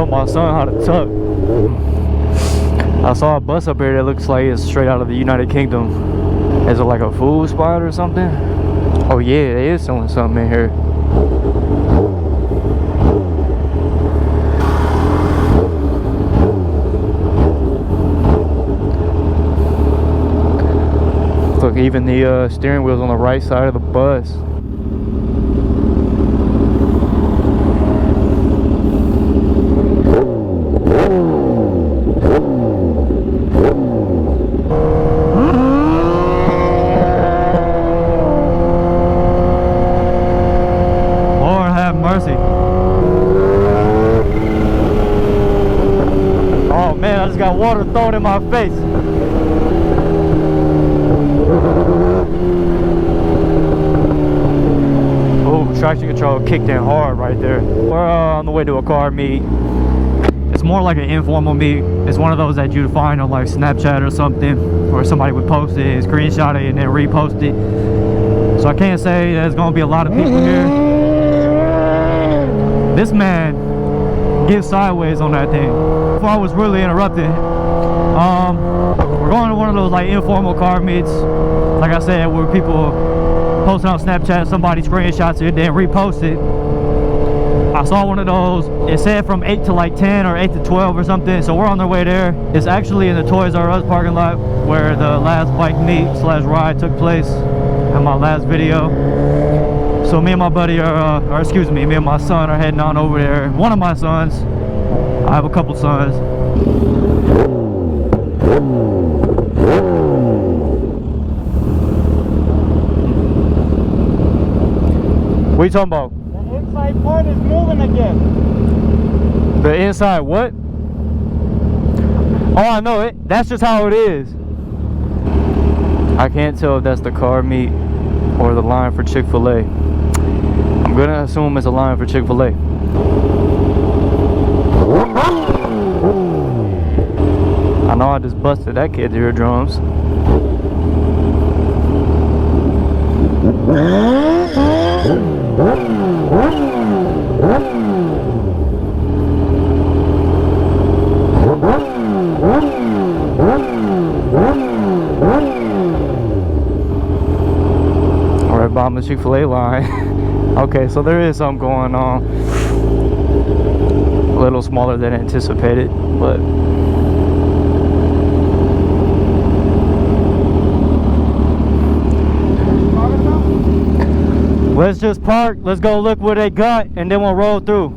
show my son how to tuck. I saw a bus up here that looks like it's straight out of the United Kingdom. Is it like a food spot or something? Oh yeah, they is selling something in here. Look, even the steering wheel's on the right side of the bus. Lord have mercy. Oh man, I just got water thrown in my face. Oh, traction control kicked in hard right there. We're on the way to a car meet. It's more like an informal meet. It's one of those that you'd find on like Snapchat or something, where somebody would post it, screenshot it, and then repost it. So I can't say there's gonna be a lot of people here. This man gets sideways on that thing. Before I was really interrupted, we're going to one of those like informal car meets, like I said, where people post it on Snapchat, somebody screenshots it, then repost it. I saw one of those. It said from 8 to like 10 or 8 to 12 or something, so we're on our way there. It's actually in the Toys R Us parking lot where the last bike meet / ride took place in my last video. So me and my buddy are, me and my son are heading on over there. One of my sons. I have a couple sons. What are you talking about? The inside part is moving again. The inside what? Oh, I know it. That's just how it is. I can't tell if that's the car meet or the line for Chick-fil-A. I'm gonna assume it's a line for Chick-fil-A. I know I just busted that kid's eardrums. Right by the Chick-fil-A line. Okay, so there is something going on. A little smaller than anticipated, but let's just park, let's go look what they got, and then we'll roll through.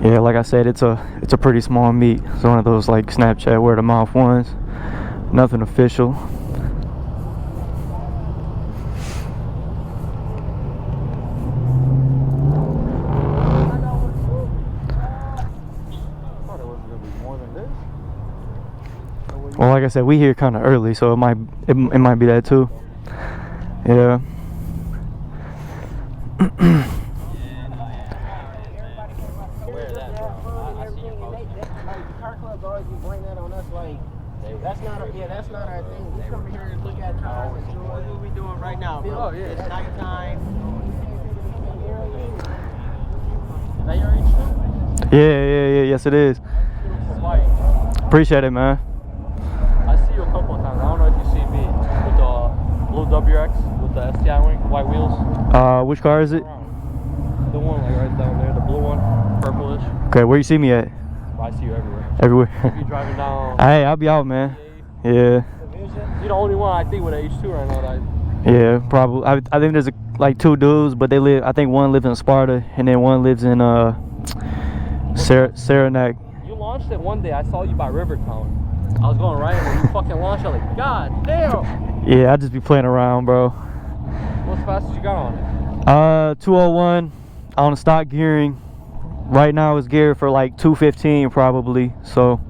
Yeah, like I said, it's a pretty small meet. It's one of those like Snapchat word of mouth ones. Nothing official. Well, like I said, we here kind of early, so it might be that too. Yeah. That's not our thing. We come here to look at cars and enjoy what we doing right now, bro. Oh yeah, it's nighttime. Is that your H2? Yeah, yes it is. Appreciate it, man. I see you a couple of times. I don't know if you see me with the blue WX with the STI wing, white wheels. Which car is it? The one like right down there, the blue one, purplish. Okay, where you see me at? I see you everywhere. Everywhere. If you're driving down. Hey, I'll be out, man. Yeah. You're the only one I think with an H2 right now. That Yeah, probably. I think there's like two dudes, but they live. I think one lives in Sparta, and then one lives in Saranac. You launched it one day. I saw you by Rivertown. I was going right, and when you fucking launched, I was like, God damn. Yeah, I just be playing around, bro. What's the fastest you got on it? 201 on stock gearing. Right now it's geared for like 215 probably. So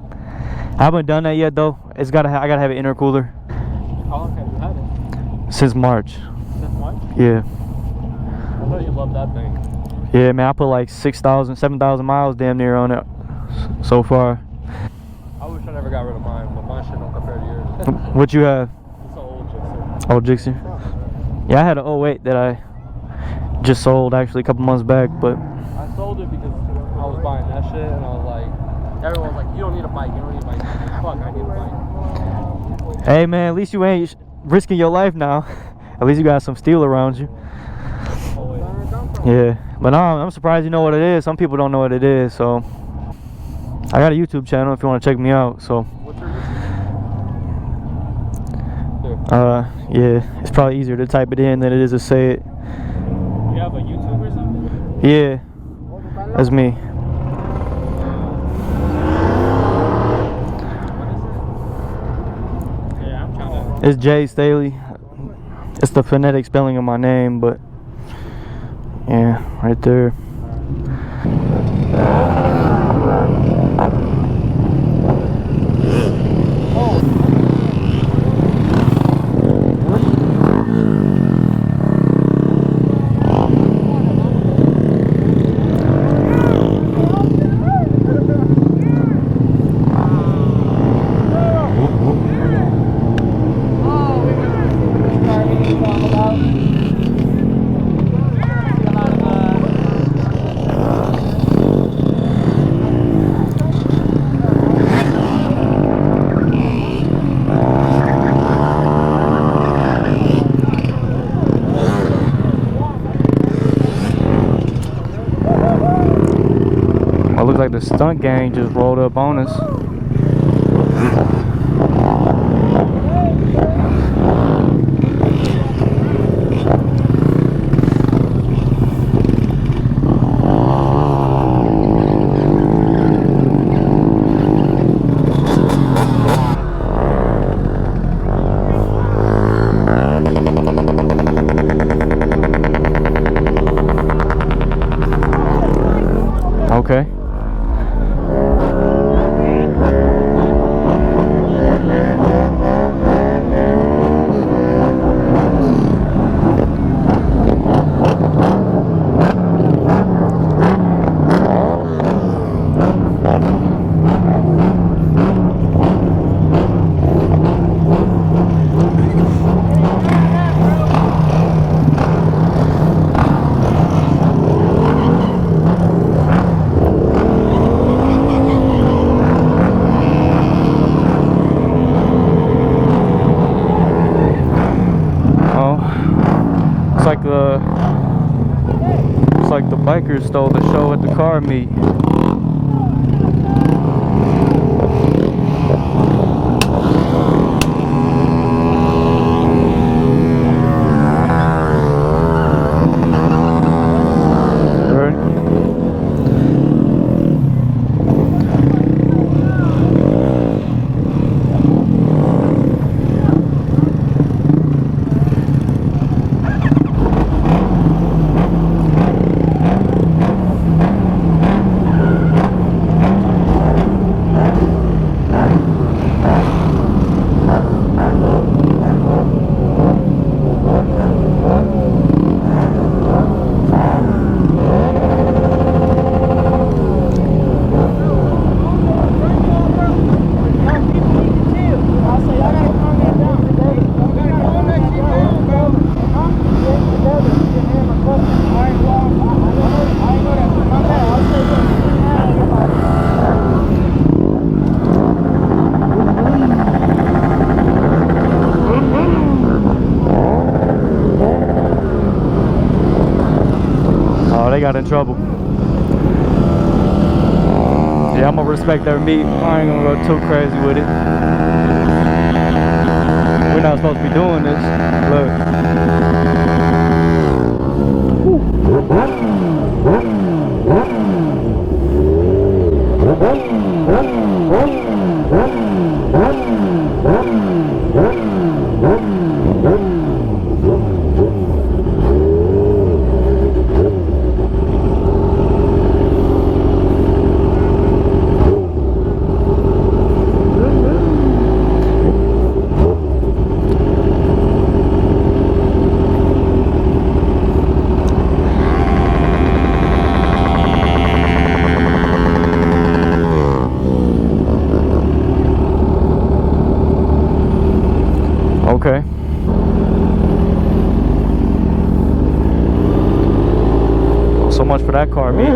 I haven't done that yet though. I gotta have an intercooler. How long have you had it? Since March. Since March? Yeah. I know you love that thing. Yeah, man, I put like 6,000, 7,000 miles damn near on it so far. I wish I never got rid of mine, but my shit don't compare to yours. What you have? It's an old Gixxer. Old Gixxer? Yeah, I had an 08 that I just sold actually a couple months back, but I sold it because I was buying that shit, and I was like, everyone's like, you don't need a bike, you don't need a bike. I'm like, fuck, I need a bike. hey man, at least you ain't risking your life now. At least you got some steel around you. Yeah, but no, I'm surprised you know what it is. Some people don't know what it is, so I got a YouTube channel if you want to check me out. So What's your YouTube? yeah, it's probably easier to type it in than it is to say it. You have a YouTube or something? Yeah, that's me. Yeah, I'm trying to. It's Jay Staley. It's the phonetic spelling of my name, but yeah, right there. It looks like the stunt gang just rolled up on us. Okay. Looks like the bikers stole the show at the car meet. They got in trouble. Yeah, I'm gonna respect their meat. I ain't gonna go too crazy with it. We're not supposed to be doing this. for that car meet.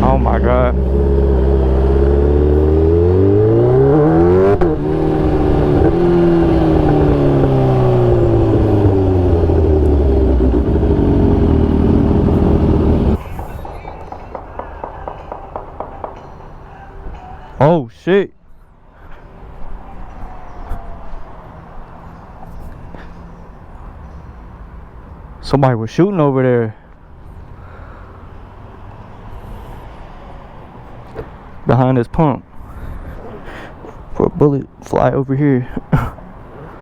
Oh my god. Oh shit. Somebody was shooting over there. Behind this pump. For a bullet fly over here.